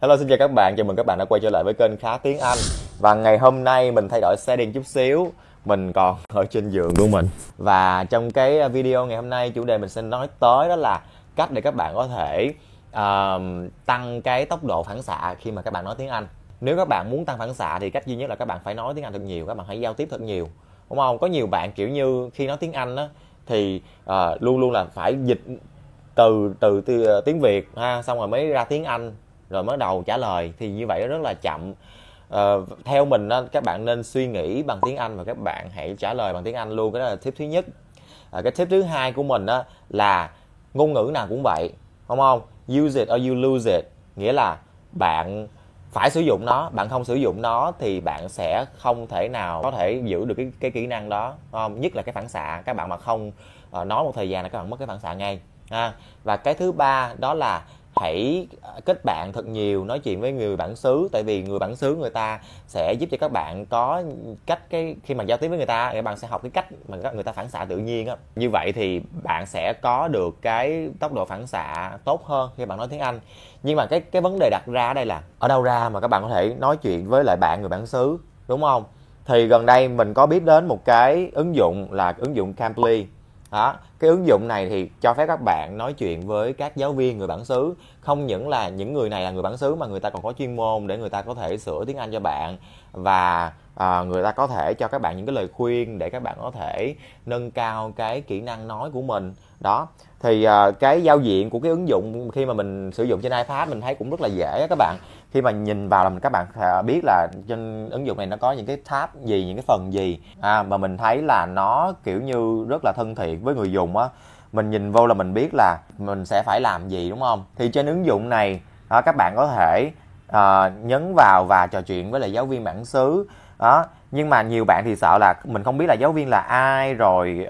Hello, xin chào các bạn, chào mừng các bạn đã quay trở lại với kênh KHÁ Tiếng Anh. Và ngày hôm nay mình thay đổi setting chút xíu, mình còn ở trên giường của mình. Và trong cái video ngày hôm nay, chủ đề mình sẽ nói tới đó là cách để các bạn có thể tăng cái tốc độ phản xạ khi mà các bạn nói tiếng Anh. Nếu các bạn muốn tăng phản xạ thì cách duy nhất là các bạn phải nói tiếng Anh thật nhiều, các bạn hãy giao tiếp thật nhiều, đúng không? Có nhiều bạn kiểu như khi nói tiếng Anh á thì luôn luôn là phải dịch từ tiếng Việt ha, xong rồi mới ra tiếng Anh rồi mới đầu trả lời, thì như vậy rất là chậm. Theo mình á, các bạn nên suy nghĩ bằng tiếng Anh và các bạn hãy trả lời bằng tiếng Anh luôn. Cái đó là tip thứ nhất. Cái tip thứ hai của mình á là ngôn ngữ nào cũng vậy, đúng không? Use it or you lose it, nghĩa là bạn phải sử dụng nó, bạn không sử dụng nó thì bạn sẽ không thể nào có thể giữ được cái kỹ năng đó, không? Nhất là cái phản xạ, các bạn mà không nói một thời gian là các bạn mất cái phản xạ ngay ha. Và cái thứ ba đó là hãy kết bạn thật nhiều, nói chuyện với người bản xứ, tại vì người bản xứ người ta sẽ giúp cho các bạn có cách, cái khi mà giao tiếp với người ta, các bạn sẽ học cái cách mà người ta phản xạ tự nhiên á. Như vậy thì bạn sẽ có được cái tốc độ phản xạ tốt hơn khi bạn nói tiếng Anh. Nhưng mà cái vấn đề đặt ra ở đây là ở đâu ra mà các bạn có thể nói chuyện với lại bạn người bản xứ, đúng không? Thì gần đây mình có biết đến một cái ứng dụng là ứng dụng Cambly đó. Cái ứng dụng này thì cho phép các bạn nói chuyện với các giáo viên người bản xứ. Không những là những người này là người bản xứ mà người ta còn có chuyên môn để người ta có thể sửa tiếng Anh cho bạn. Và người ta có thể cho các bạn những cái lời khuyên để các bạn có thể nâng cao cái kỹ năng nói của mình đó. Thì cái giao diện của cái ứng dụng khi mà mình sử dụng trên iPad mình thấy cũng rất là dễ á các bạn. Khi mà nhìn vào là các bạn biết là trên ứng dụng này nó có những cái tab gì, những cái phần gì mà mình thấy là nó kiểu như rất là thân thiện với người dùng á. Mình nhìn vô là mình biết là mình sẽ phải làm gì, đúng không? Thì trên ứng dụng này các bạn có thể nhấn vào và trò chuyện với lại giáo viên bản xứ đó. Nhưng mà nhiều bạn thì sợ là mình không biết là giáo viên là ai, rồi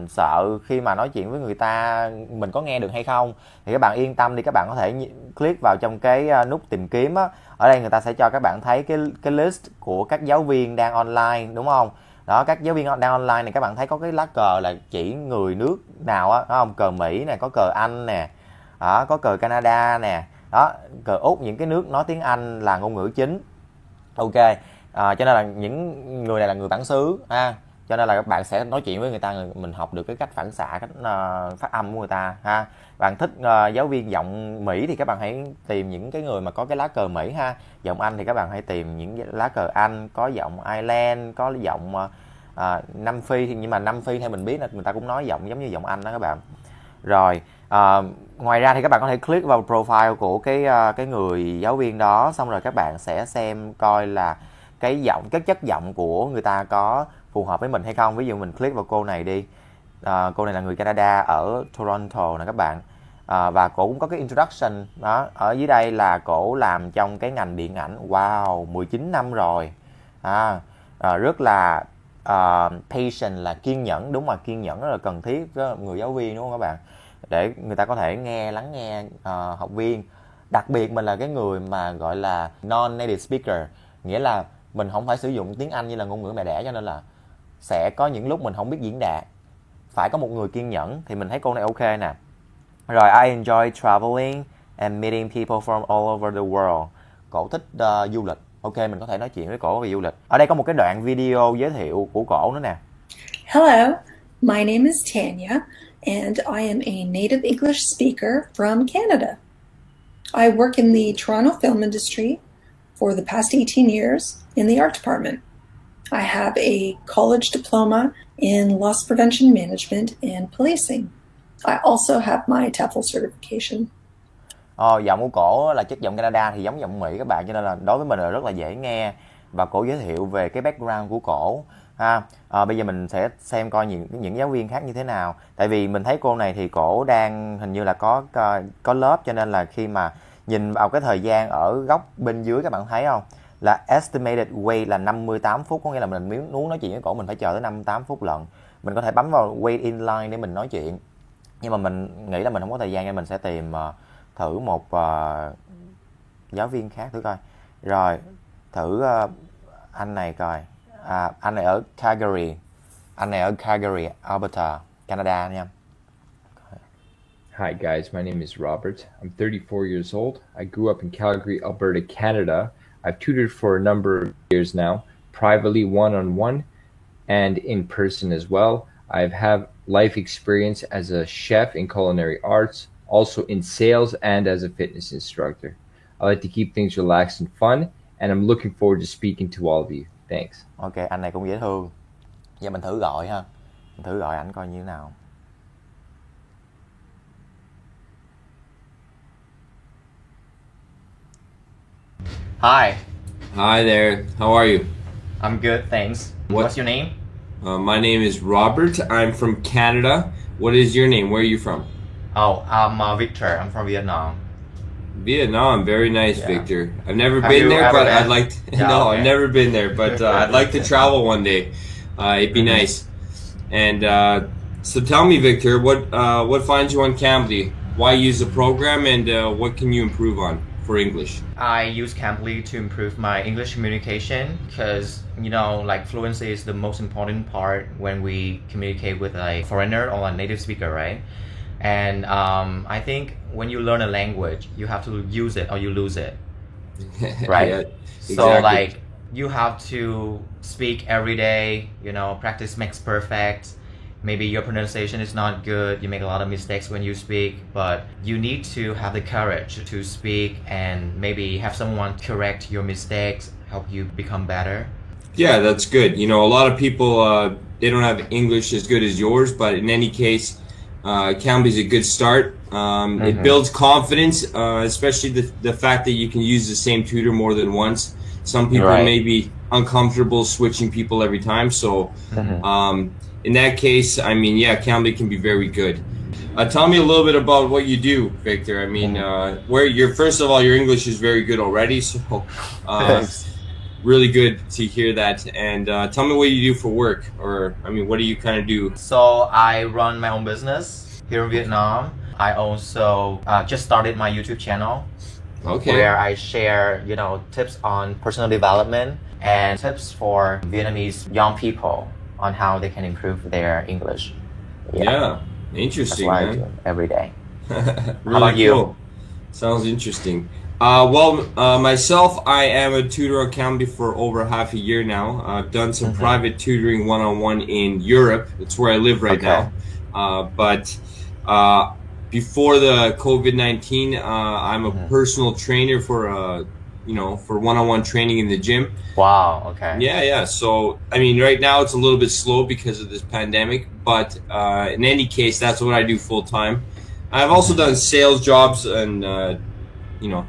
sợ khi mà nói chuyện với người ta mình có nghe được hay không. Thì các bạn yên tâm đi, các bạn có thể click vào trong cái nút tìm kiếm á. Ở đây người ta sẽ cho các bạn thấy cái list của các giáo viên đang online, đúng không? Đó, các giáo viên đang online này, các bạn thấy có cái lá cờ là chỉ người nước nào á, không? Cờ Mỹ nè, có cờ Anh nè, đó, có cờ Canada nè, đó, cờ Úc, những cái nước nói tiếng Anh là ngôn ngữ chính. Ok, cho nên là những người này là người bản xứ ha, cho nên là các bạn sẽ nói chuyện với người ta, mình học được cái cách phản xạ, cách phát âm của người ta ha. Bạn thích giáo viên giọng Mỹ thì các bạn hãy tìm những cái người mà có cái lá cờ Mỹ ha. Giọng Anh thì các bạn hãy tìm những lá cờ Anh, có giọng Ireland, có giọng Nam Phi. Thì nhưng mà Nam Phi theo mình biết là người ta cũng nói giọng giống như giọng Anh đó các bạn. Rồi ngoài ra thì các bạn có thể click vào profile của cái người giáo viên đó, xong rồi các bạn sẽ xem coi là cái giọng, cái chất giọng của người ta có phù hợp với mình hay không. Ví dụ mình click vào cô này đi, cô này là người Canada ở Toronto nè các bạn. Và cổ cũng có cái introduction đó. Ở dưới đây là cổ làm trong cái ngành điện ảnh, wow, 19 năm rồi. Rất là patient là kiên nhẫn, đúng mà kiên nhẫn rất là cần thiết với người giáo viên, đúng không các bạn? Để người ta có thể lắng nghe học viên. Đặc biệt mình là cái người mà gọi là non native speaker, nghĩa là mình không phải sử dụng tiếng Anh như là ngôn ngữ mẹ đẻ, cho nên là sẽ có những lúc mình không biết diễn đạt, phải có một người kiên nhẫn. Thì mình thấy cô này ok nè. Rồi, I enjoy traveling and meeting people from all over the world. Cổ thích du lịch. Ok, mình có thể nói chuyện với cổ về du lịch. Ở đây có một cái đoạn video giới thiệu của cổ nữa nè. Hello, my name is Tanya, and I am a native English speaker from Canada. I work in the Toronto film industry for the past 18 years in the art department. I have a college diploma in loss prevention management and policing. I also have my TEFL certification. Giọng của cổ là chất giọng Canada thì giống giọng Mỹ các bạn, cho nên là đối với mình là rất là dễ nghe. Và cổ giới thiệu về cái background của cổ ha. Bây giờ mình sẽ xem coi những giáo viên khác như thế nào. Tại vì mình thấy cô này thì cổ đang hình như là có lớp, cho nên là khi mà nhìn vào cái thời gian ở góc bên dưới các bạn thấy không, là estimated wait là 58 phút, có nghĩa là mình muốn nói chuyện với cổ mình phải chờ tới 58 phút lận. Mình có thể bấm vào wait in line để mình nói chuyện, nhưng mà mình nghĩ là mình không có thời gian nên mình sẽ tìm thử một giáo viên khác thử coi. Rồi thử anh này coi. Anh này ở Calgary, Alberta, Canada nha. Hi guys, my name is Robert. I'm 34 years old. I grew up in Calgary, Alberta, Canada. I've tutored for a number of years now, privately one-on-one and in person as well. I've had life experience as a chef in culinary arts, also in sales and as a fitness instructor. I like to keep things relaxed and fun, and I'm looking forward to speaking to all of you. Thanks. Ok, anh này cũng dễ thương. Giờ mình thử gọi ha. Mình thử gọi ảnh coi như thế nào. Hi. Hi there. How are you? I'm good, thanks. What's your name? My name is Robert. I'm from Canada. What is your name? Where are you from? Oh, I'm Victor. I'm from Vietnam. Vietnam, very nice, Yeah. Victor. I've never Have been you there, ever but been? I'd like to, Yeah, no, okay. I've never been there, but I'd like to travel one day. It'd be nice. And so tell me, Victor, what finds you on Cambly? Why use the program, and what can you improve on for English? I use Cambly to improve my English communication because, like fluency is the most important part when we communicate with a foreigner or a native speaker, right? And I think when you learn a language, you have to use it or you lose it, right? Yeah, So exactly. like you have to speak every day, practice makes perfect. Maybe your pronunciation is not good, you make a lot of mistakes when you speak, but you need to have the courage to speak and maybe have someone correct your mistakes, help you become better. Yeah, that's good. A lot of people, they don't have English as good as yours, but in any case, Cambly's a good start. It builds confidence, especially the fact that you can use the same tutor more than once. Some people may be uncomfortable switching people every time, so in that case, Cambly can be very good. Tell me a little bit about what you do, Victor. First of all, your English is very good already, so really good to hear that. And tell me what you do for work, or what do you kind of do? So I run my own business here in Vietnam. I also just started my YouTube channel, where I share, tips on personal development and tips for Vietnamese young people on how they can improve their English. Yeah, That's interesting, what I man. do every day. Really How about you? cool. Sounds interesting. Myself, I am a tutor on Cambly for over half a year now. I've done some private tutoring one-on-one in Europe. That's where I live right now. But before the COVID-19, I'm a personal trainer for for one-on-one training in the gym. Wow, okay. Yeah. So, right now it's a little bit slow because of this pandemic, but in any case, that's what I do full-time. I've also done sales jobs and,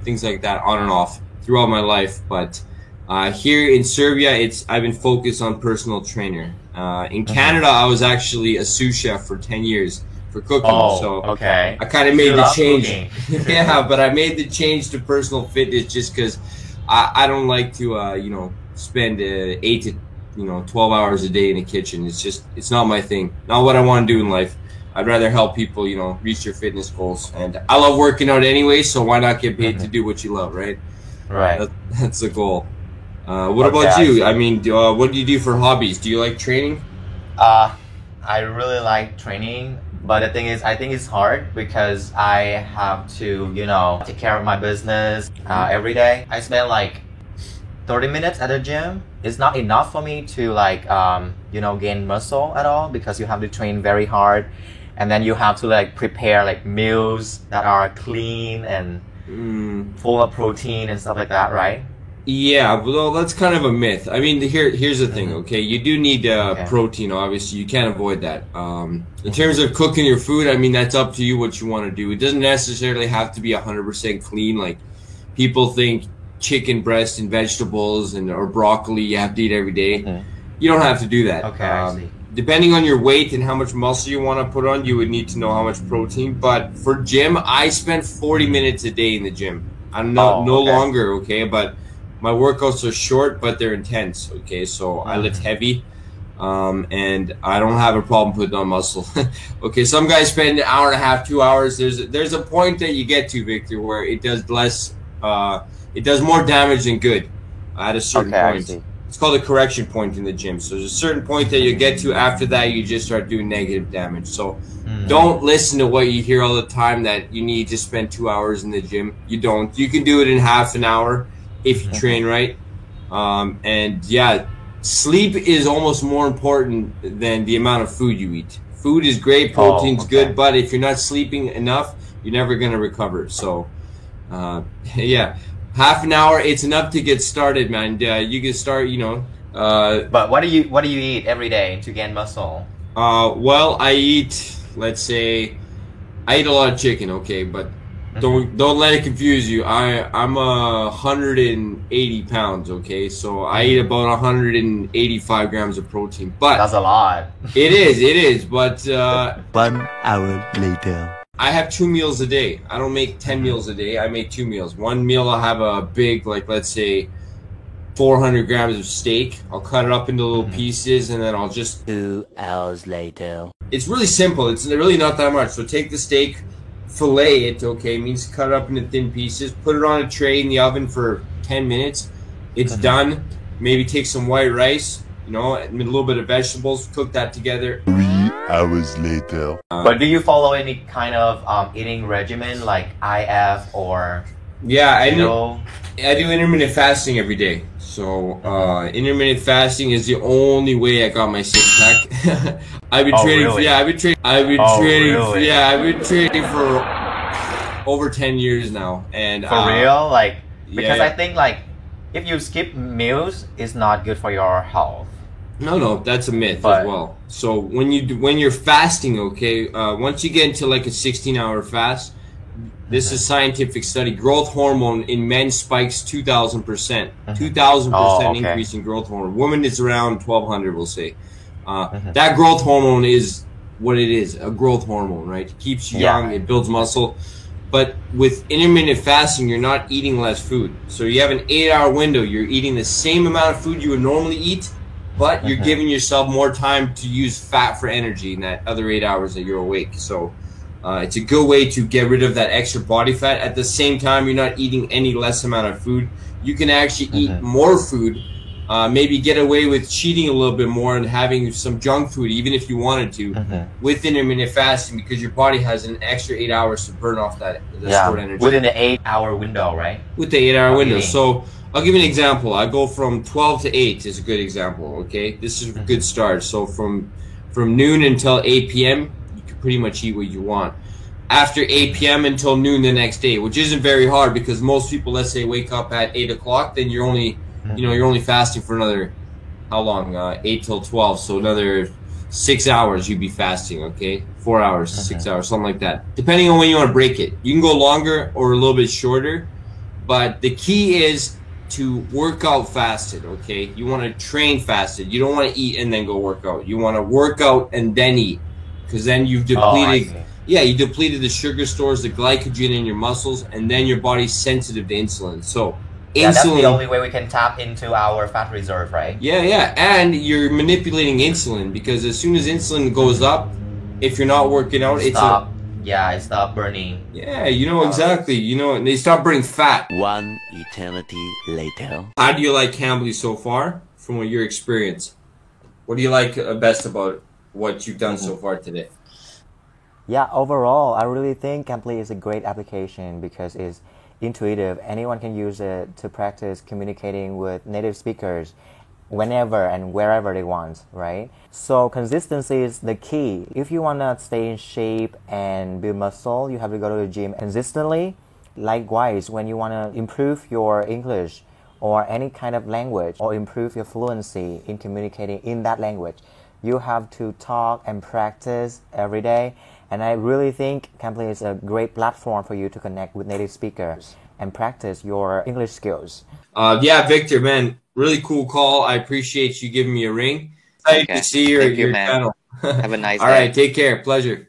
things like that on and off throughout my life. But here in Serbia, I've been focused on personal trainer. In Canada, I was actually a sous chef for 10 years for cooking. So okay. I kind of made the change. Cooking. Yeah, but I made the change to personal fitness just because I don't like to, spend 8 to 12 hours a day in the kitchen. It's not my thing. Not what I want to do in life. I'd rather help people, reach their fitness goals. And I love working out anyway, so why not get paid to do what you love, right? Right. That's the goal. What about you? What do you do for hobbies? Do you like training? I really like training, but the thing is, I think it's hard because I have to, take care of my business every day. I spend like 30 minutes at the gym. It's not enough for me to gain muscle at all because you have to train very hard. And then you have to prepare meals that are clean and full of protein and stuff like that, right? Yeah, well, that's kind of a myth. Here's the thing, okay? You do need protein, obviously. You can't avoid that. In terms of cooking your food, that's up to you what you want to do. It doesn't necessarily have to be 100% clean. Like, people think chicken breast and vegetables or broccoli you have to eat every day. You don't have to do that. Okay, I see. Depending on your weight and how much muscle you want to put on, you would need to know how much protein. But for gym, I spend 40 minutes a day in the gym. I'm no longer, okay? But my workouts are short, but they're intense, okay? So I lift heavy, and I don't have a problem putting on muscle. Okay, some guys spend an hour and a half, 2 hours. There's a point that you get to, Victor, where it does more damage than good at a certain point. it's called a correction point in the gym. So there's a certain point that you get to. After that, you just start doing negative damage. So don't listen to what you hear all the time that you need to spend 2 hours in the gym. You don't. You can do it in half an hour if you train right. And yeah, sleep is almost more important than the amount of food you eat. Food is great, protein's good, but if you're not sleeping enough, you're never going to recover. So yeah, half an hour, it's enough to get started, man. You can start, But what do you eat every day to gain muscle? Well, I eat, let's say, I eat a lot of chicken, okay, but don't let it confuse you. I'm 180 pounds, okay, so I eat about 185 grams of protein. But that's a lot. It is, but 1 hour later. I have 2 meals a day. I don't make 10 meals a day. I make 2 meals. One meal I'll have a big, like, let's say 400 grams of steak. I'll cut it up into little pieces, and then I'll just 2 hours later. It's really simple. It's really not that much. So take the steak, fillet it, okay, means cut it up into thin pieces, put it on a tray in the oven for 10 minutes. It's done. Maybe take some white rice, and a little bit of vegetables, cook that together. 3 hours later. But do you follow any kind of eating regimen like IF or Yeah, I do intermittent fasting every day. So intermittent fasting is the only way I got my six-pack. I've been training. Really? I've been training. Really? Yeah, I've been training for over 10 years now. And for real? Like, because yeah. I think like if you skip meals, it's not good for your health. No, that's a myth as well. So when you're fasting, okay, once you get into like a 16-hour fast, this is scientific study. Growth hormone in men spikes 2,000%. 2,000% increase in growth hormone. Women is around 1,200, we'll say. That growth hormone is what it is, a growth hormone, right? It keeps you young, it builds muscle. But with intermittent fasting, you're not eating less food. So you have an 8-hour window. You're eating the same amount of food you would normally eat, but you're giving yourself more time to use fat for energy in that other 8 hours that you're awake. So it's a good way to get rid of that extra body fat. At the same time, you're not eating any less amount of food. You can actually eat more food, maybe get away with cheating a little bit more and having some junk food, even if you wanted to, with intermittent fasting, because your body has an extra 8 hours to burn off that stored energy. Within the 8-hour window, right? With the 8-hour window. So I'll give you an example. I go from 12 to 8 is a good example, okay? This is a good start. So from noon until 8 p.m., pretty much eat what you want. After 8 p.m. until noon the next day, which isn't very hard because most people, let's say, wake up at 8 o'clock, then you're only, you're only fasting for another, how long? 8 till 12, so another 6 hours you'd be fasting, okay? 4 hours, 6 hours, something like that. Depending on when you want to break it. You can go longer or a little bit shorter, but the key is to work out fasted, okay? You want to train fasted. You don't want to eat and then go work out. You want to work out and then eat. Because then you've depleted, you depleted the sugar stores, the glycogen in your muscles, and then your body's sensitive to insulin. So insulin, that's the only way we can tap into our fat reserve, right? Yeah, and you're manipulating insulin because as soon as insulin goes up, if you're not working out, it stop burning. Yeah, exactly. And they stop burning fat. 1 eternity later. How do you like Cambly so far, from what your experience? What do you like best about what you've done so far today? Yeah, overall, I really think Cambly is a great application because it's intuitive. Anyone can use it to practice communicating with native speakers whenever and wherever they want, right? So consistency is the key. If you want to stay in shape and build muscle, you have to go to the gym consistently. Likewise, when you want to improve your English or any kind of language or improve your fluency in communicating in that language, you have to talk and practice every day. And I really think Cambly is a great platform for you to connect with native speakers and practice your English skills. Yeah, Victor, man, really cool call. I appreciate you giving me a ring. Excited to see your channel. Have a nice day. All right, take care. Pleasure.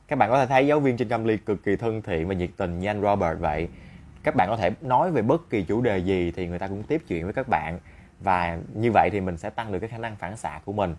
Các bạn có thể thấy giáo viên trên Cambly cực kỳ thân thiện và nhiệt tình như anh Robert vậy. Các bạn có thể nói về bất kỳ chủ đề gì thì người ta cũng tiếp chuyện với các bạn. Và như vậy thì mình sẽ tăng được cái khả năng phản xạ của mình.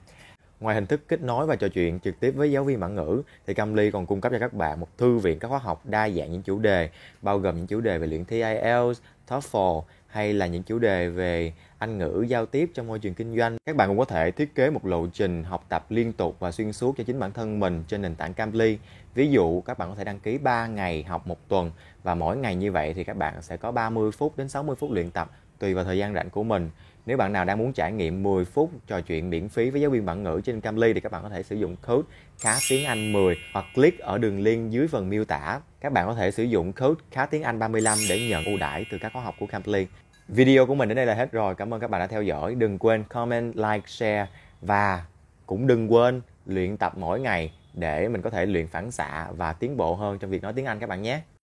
Ngoài hình thức kết nối và trò chuyện trực tiếp với giáo viên bản ngữ, thì Cambly còn cung cấp cho các bạn một thư viện các khóa học đa dạng những chủ đề, bao gồm những chủ đề về luyện thi IELTS, TOEFL hay là những chủ đề về Anh ngữ, giao tiếp trong môi trường kinh doanh. Các bạn cũng có thể thiết kế một lộ trình học tập liên tục và xuyên suốt cho chính bản thân mình trên nền tảng Cambly. Ví dụ các bạn có thể đăng ký 3 ngày học một tuần, và mỗi ngày như vậy thì các bạn sẽ có 30 phút đến 60 phút luyện tập tùy vào thời gian rảnh của mình. Nếu bạn nào đang muốn trải nghiệm 10 phút trò chuyện miễn phí với giáo viên bản ngữ trên Cambly thì các bạn có thể sử dụng code KHÁ Tiếng Anh 10 hoặc click ở đường link dưới phần miêu tả. Các bạn có thể sử dụng code KHÁ Tiếng Anh 35 để nhận ưu đãi từ các khóa học của Cambly. Video của mình đến đây là hết rồi. Cảm ơn các bạn đã theo dõi. Đừng quên comment, like, share và cũng đừng quên luyện tập mỗi ngày để mình có thể luyện phản xạ và tiến bộ hơn trong việc nói tiếng Anh các bạn nhé.